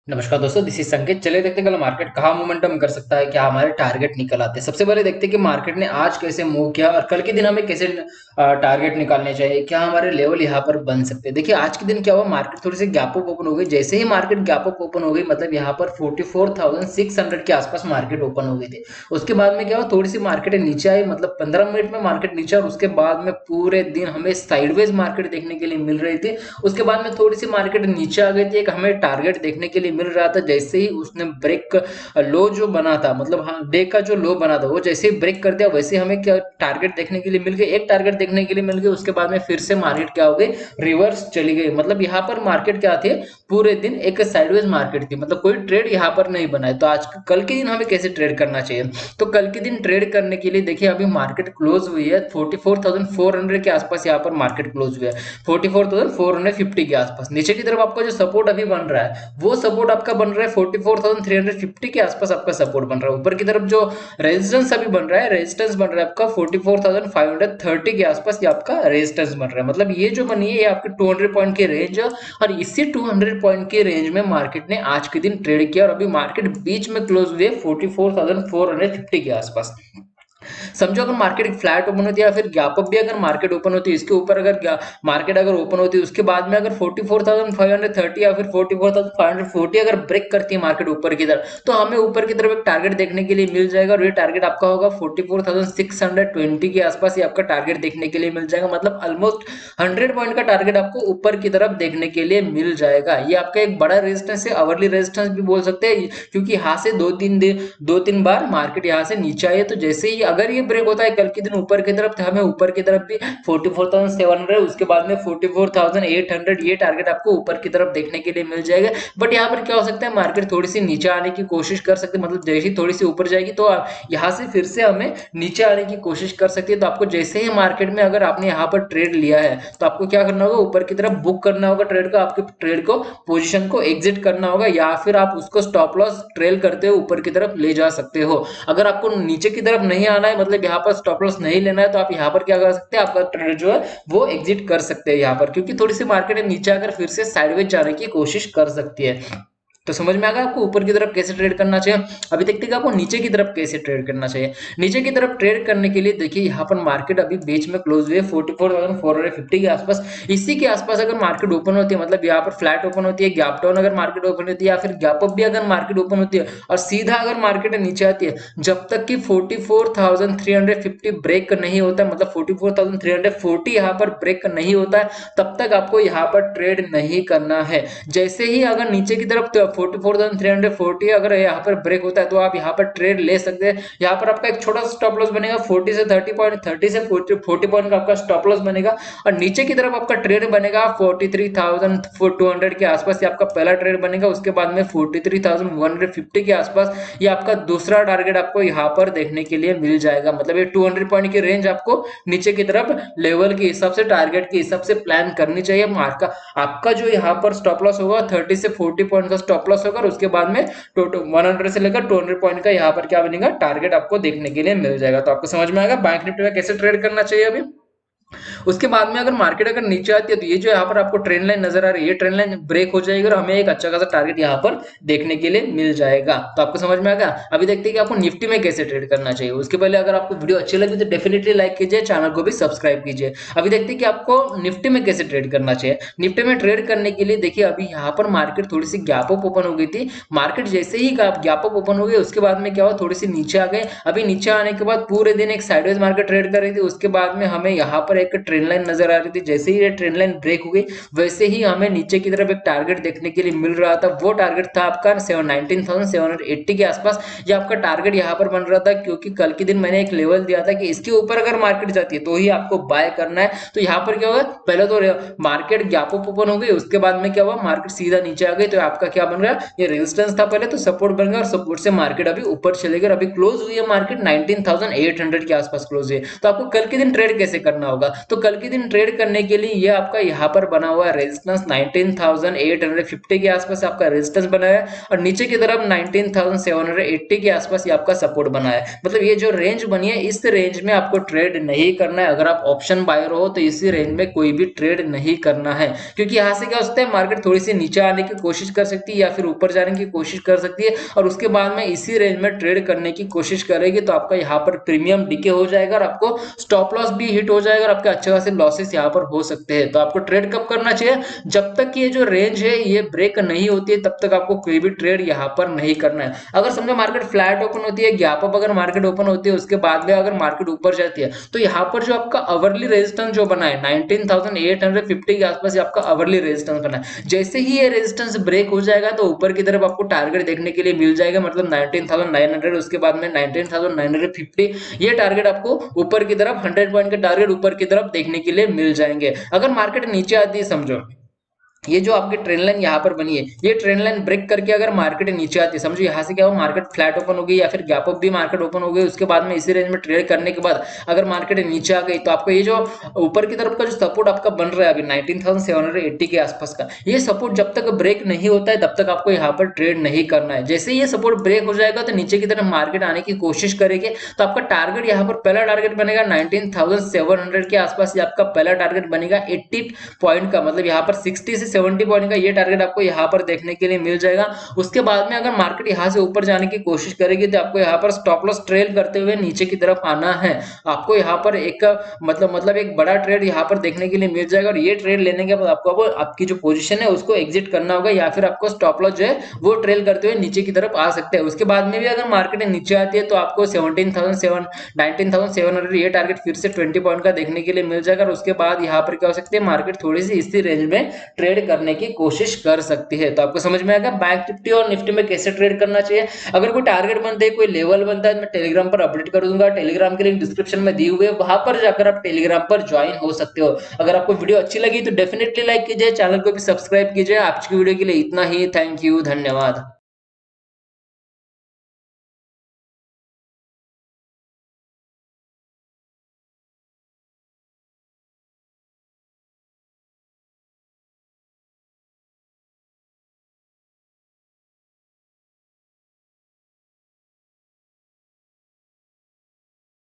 नमस्कार दोस्तों, this is संकेत। चलिए देखते हैं कल मार्केट कहाँ मोमेंटम कर सकता है, क्या हमारे टारगेट निकल आते हैं। सबसे पहले देखते हैं कि मार्केट ने आज कैसे मूव किया और कल के दिन हमें कैसे टारगेट निकालने चाहिए, क्या हमारे लेवल यहाँ पर बन सकते हैं। देखिए आज के दिन क्या हुआ, मार्केट थोड़ी सी गैप अप ओपन हो गई। जैसे ही मार्केट गैप अप ओपन हो गई, मतलब यहाँ पर 44,600 के आसपास मार्केट ओपन हो गई थी। उसके बाद में क्या हुआ, थोड़ी सी मार्केट नीचे आई, मतलब 15 मिनट में मार्केट नीचे, और उसके बाद में पूरे दिन हमें साइडवेज मार्केट देखने के लिए मिल रही थी। उसके बाद में थोड़ी सी मार्केट नीचे आ गई थी, एक हमें टारगेट देखने के लिए मिल रहा था। जैसे ही उसने ब्रेक लो जो बना था, मतलब हाँ डे का जो लो बना था, वो जैसे ही ब्रेक कर दिया, वैसे ही हमें क्या टारगेट देखने के लिए मिल गई, एक टारगेट देखने के लिए मिल गई। उसके बाद में फिर से मार्केट क्या हो गई, रिवर्स चली गई। मतलब यहाँ पर मार्केट क्या थी, पूरे दिन एक साइडवेज मार्केट थी, मतलब कोई ट्रेड यहाँ पर नहीं बना है। तो आज कल के दिन हमें कैसे ट्रेड करना चाहिए, तो कल के दिन ट्रेड करने के लिए देखिए अभी मार्केट क्लोज हुई है 44,400 के आसपास, यहाँ पर मार्केट क्लोज हुई है 44,450 के आसपास। नीचे की तरफ आपका जो सपोर्ट अभी बन रहा है, वो सपोर्ट आपका बन रहा है 44,350 के आसपास, आपका सपोर्ट बन रहा है। ऊपर की तरफ जो रेजिस्टेंस अभी बन रहा है, रेजिस्टेंस बन रहा है आपका 44,530 के आसपास, ये आपका रेजिस्टेंस बन रहा है। मतलब ये जो बनी है, ये आपके 200 पॉइंट की रेंज है, और इसी 200 पॉइंट की रेंज में मार्केट ने आज के दिन ट्रेड किया, और अभी मार्केट बीच में क्लोज हुई है 44,450 के आसपास। समझो अगर मार्केट फ्लैट ओपन होती है या फिर गैप अप भी अगर मार्केट ओपन होती है, इसके ऊपर अगर मार्केट अगर ओपन होती है, उसके बाद में अगर 44,530 या फिर 44,540 अगर ब्रेक करती है मार्केट ऊपर की तरफ, तो हमें ऊपर की तरफ एक टारगेट देखने के लिए मिल जाएगा, और ये टारगेट आपका होगा 44,620 के आसपास। ये आपका टारगेट देखने के लिए मिल जाएगा, मतलब ऑलमोस्ट 100 पॉइंट का टारगेट आपको ऊपर की तरफ देखने के लिए मिल जाएगा। ये आपका एक बड़ा रेजिस्टेंस है, आवरली रेजिस्टेंस भी बोल सकते हैं, क्योंकि यहाँ से दो तीन बार मार्केट यहाँ से नीचे आई है। तो जैसे ही अगर ये ब्रेक होता है कल के दिन ऊपर की तरफ, तो हमें ऊपर की तरफ भी 44,700, उसके बाद में 44,800, ये टारगेट आपको ऊपर की तरफ देखने के लिए मिल जाएगा। बट यहाँ पर क्या हो सकता है, मार्केट थोड़ी सी नीचे आने की कोशिश कर सकते हैं, मतलब जैसे ही थोड़ी सी ऊपर जाएगी तो यहाँ से फिर से हमें नीचे आने की कोशिश कर सकती है। तो आपको जैसे ही मार्केट में अगर आपने यहाँ पर ट्रेड लिया है, तो आपको क्या करना होगा, ऊपर की तरफ बुक करना होगा ट्रेड को, आपके ट्रेड को पोजीशन को एग्जिट करना होगा, या फिर आप उसको स्टॉप लॉस ट्रेल करते हुए ऊपर की तरफ ले जा सकते हो। अगर आपको नीचे की तरफ नहीं आना है, मतलब यहाँ पर स्टॉप लॉस नहीं लेना है, तो आप यहाँ पर क्या कर सकते हैं, आपका ट्रेड जो है वो एग्जिट कर सकते हैं यहाँ पर, क्योंकि थोड़ी सी मार्केट नीचे आकर फिर से साइडवेज जाने की कोशिश कर सकती है। तो समझ में आ गया आपको ऊपर की तरफ कैसे ट्रेड करना चाहिए। अभी देखते हैं कि आपको नीचे की तरफ कैसे ट्रेड करना चाहिए। नीचे की तरफ ट्रेड करने के लिए देखिए यहाँ पर मार्केट अभी बीच में क्लोज हुई है 44,450 के आसपास। इसी के आसपास अगर मार्केट ओपन होती है, मतलब यहाँ पर फ्लैट ओपन होती है, गैप डाउन अगर मार्केट ओपन होती है, या फिर गैप अप भी अगर मार्केट ओपन होती है, और सीधा अगर मार्केट नीचे आती है, जब तक कि 44,350 ब्रेक नहीं होता है, मतलब 44,340 यहाँ पर ब्रेक नहीं होता है, तब तक आपको यहाँ पर ट्रेड नहीं करना है। जैसे ही अगर नीचे की तरफ 44,340 अगर यहाँ पर ब्रेक होता है, तो आप यहाँ पर ट्रेड ले सकते हैं। यहाँ पर आपका एक छोटा सा स्टॉप लॉस बनेगा 40 से 30 पॉइंट, 30 से 40 पॉइंट का आपका स्टॉप लॉस बनेगा, और नीचे की तरफ आपका ट्रेड बनेगा 43,200 के आसपास। ये आपका पहला ट्रेड बनेगा, उसके बाद में 43,150 के आसपास ये आपका दूसरा टारगेट आपको यहाँ पर देखने के लिए मिल जाएगा। मतलब ये 200 पॉइंट की रेंज आपको नीचे की तरफ लेवल के हिसाब से, टारगेट के हिसाब से प्लान करनी चाहिए। मार्का आपका जो यहाँ पर स्टॉप लॉस होगा 30 से 40 पॉइंट का स्टॉप लॉस होगा, और उसके बाद में 100 से लेकर 200 पॉइंट का यहाँ पर क्या बनेगा, टारगेट आपको देखने के लिए मिल जाएगा। तो आपको समझ में आएगा बैंक निफ्टी में कैसे ट्रेड करना चाहिए अभी। उसके बाद में अगर मार्केट अगर नीचे आती है, तो ये जो यहाँ पर आपको ट्रेंड लाइन नजर आ रही है, ये ट्रेंड लाइन ब्रेक हो जाएगी, और हमें एक अच्छा खासा टारगेट यहाँ पर देखने के लिए मिल जाएगा। तो आपको समझ में आ गया। अभी देखते हैं कि आपको निफ्टी में कैसे ट्रेड करना चाहिए। उसके पहले अगर आपको वीडियो अच्छी लगी तो डेफिनेटली लाइक कीजिए, चैनल को भी सब्सक्राइब कीजिए। अभी देखते हैं कि आपको निफ्टी में कैसे ट्रेड करना चाहिए। निफ्टी में ट्रेड करने के लिए देखिए अभी यहाँ पर मार्केट थोड़ी सी गैप अप ओपन हो गई थी। मार्केट जैसे ही गैप अप ओपन हो गई, उसके बाद में क्या हुआ, थोड़ी सी नीचे आ गए। अभी नीचे आने के बाद पूरे दिन एक साइडवेज मार्केट ट्रेड कर रही थी। उसके बाद में हमें यहाँ पर एक ट्रेंड लाइन नजर आ रही थी। जैसे ही ये ट्रेंड लाइन ब्रेक हो गई, वैसे ही हमें नीचे की तरफ एक टारगेट देखने के लिए मिल रहा था। वो टारगेट था आपका 19,780 के आसपास। ये आपका टारगेट यहाँ पर बन रहा था, क्योंकि कल के दिन मैंने एक लेवल दिया था कि इसके ऊपर अगर मार्केट जाती है तो ही आपको बाय करना है। तो यहाँ पर क्या होगा, पहले तो मार्केट गैप अप ओपन हो गई, उसके बाद में क्या हुआ, मार्केट सीधा नीचे आ गई। तो आपका क्या बन रहा है, ये रेजिस्टेंस था पहले, तो सपोर्ट बन गया, और सपोर्ट से मार्केट अभी ऊपर चले गई। अभी क्लोज हुई है मार्केट 19,800 के आसपास क्लोज है। तो आपको कल के दिन ट्रेड कैसे करना होगा, होगा। तो कल के दिन ट्रेड करने के लिए ये आपका यहाँ पर बना हुआ है रेजिस्टेंस 19,850 के आसपास आपका रेजिस्टेंस बना है और नीचे की तरफ 19,780 के आसपास ये आपका सपोर्ट बना है। मतलब ये जो रेंज बनी है इस रेंज में आपको ट्रेड नहीं करना है। अगर आप ऑप्शन बायर हो तो इसी रेंज में कोई भी ट्रेड नहीं करना है, क्योंकि यहाँ से क्या होता है मार्केट थोड़ी सी नीचे आने की कोशिश कर सकती है या फिर ऊपर जाने की कोशिश कर सकती है और उसके बाद में इसी रेंज में ट्रेड करने की कोशिश करेगी तो आपका यहाँ पर प्रीमियम डीके हो जाएगा और आपको स्टॉप लॉस भी हिट हो जाएगा और आपके अच्छे खासे लॉसेस यहाँ पर हो सकते हैं। तो आपको ट्रेड कब करना चाहिए? जब तक ये जो रेंज है ये ब्रेक नहीं होती है तब तक आपको कोई भी ट्रेड यहाँ पर नहीं करना है। अगर समझो मार्केट फ्लैट ओपन होती है, गैप अप अगर मार्केट ओपन होती है, उसके बाद में अगर मार्केट ऊपर जाती है तो यहाँ पर जो आपका अवरली रेजिस्टेंस जो बना है 19,850 के आसपास आपका अवरली रेजिस्टेंस बना है। जैसे ही ये रेजिस्टेंस ब्रेक हो जाएगा तो ऊपर की तरफ आपको टारगेट देखने के लिए मिल जाएगा, मतलब 19,900, उसके बाद में 19,950 ये टारगेट आपको ऊपर की तरफ 100 पॉइंट के टारगेट ऊपर की तरफ देखने के लिए मिल जाएंगे। अगर मार्केट नीचे आती है, समझो ये जो आपकी ट्रेंड लाइन यहाँ पर बनी है ये ट्रेंड लाइन ब्रेक करके अगर मार्केट नीचे आती है, समझो यहाँ से क्या हो मार्केट फ्लैट ओपन हो गई या फिर गैप अप भी मार्केट ओपन हो गई, उसके बाद में इसी रेंज में ट्रेड करने के बाद अगर मार्केट नीचे आ गई तो आपको ये जो ऊपर की तरफ का जो सपोर्ट आपका बन रहा है अभी 19,780 के आसपास का, ये सपोर्ट जब तक ब्रेक नहीं होता है तब तक आपको यहाँ पर ट्रेड नहीं करना है। जैसे ये सपोर्ट ब्रेक हो जाएगा तो नीचे की तरफ मार्केट आने की कोशिश करेगी तो आपका टारगेट यहाँ पर पहला टारगेट बनेगा 19,700 के आसपास, आपका पहला टारगेट बनेगा 80 पॉइंट का, मतलब यहाँ पर 60 से 70 पॉइंट का ये टारगेट आपको यहाँ पर देखने के लिए मिल जाएगा। उसके बाद में अगर मार्केट यहाँ से ऊपर जाने की कोशिश करेगी तो आपको यहाँ पर स्टॉप लॉस ट्रेल करते हुए नीचे की तरफ आना है। आपको यहाँ पर एक मतलब एक बड़ा ट्रेड यहाँ पर देखने के लिए मिल जाएगा और ये ट्रेड लेने के बाद आपको आपकी जो पोजीशन है उसको एग्जिट करना होगा या फिर आपको स्टॉप लॉस जो है वो ट्रेल करते हुए नीचे की तरफ आ सकते हैं। उसके बाद में भी अगर मार्केट नीचे आती है तो आपको 19,700 ये टारगेट फिर से 20 पॉइंट का देखने के लिए मिल जाएगा और उसके बाद यहाँ पर क्या हो सकती है मार्केट थोड़ी सी इसी रेंज में ट्रेड करने की कोशिश कर सकती है। तो आपको समझ में आएगा बैंक निफ्टी और निफ्टी में कैसे ट्रेड करना चाहिए। अगर कोई टारगेट बनते है, कोई लेवल बनता है, मैं टेलीग्राम पर अपडेट कर दूंगा, टेलीग्राम के लिंक डिस्क्रिप्शन में दी हुई है, वहां पर जाकर आप टेलीग्राम पर ज्वाइन हो सकते हो। अगर आपको वीडियो अच्छी लगी तो डेफिनेटली लाइक कीजिए, चैनल को भी सब्सक्राइब कीजिए। आज की वीडियो के लिए इतना ही, थैंक यू, धन्यवाद।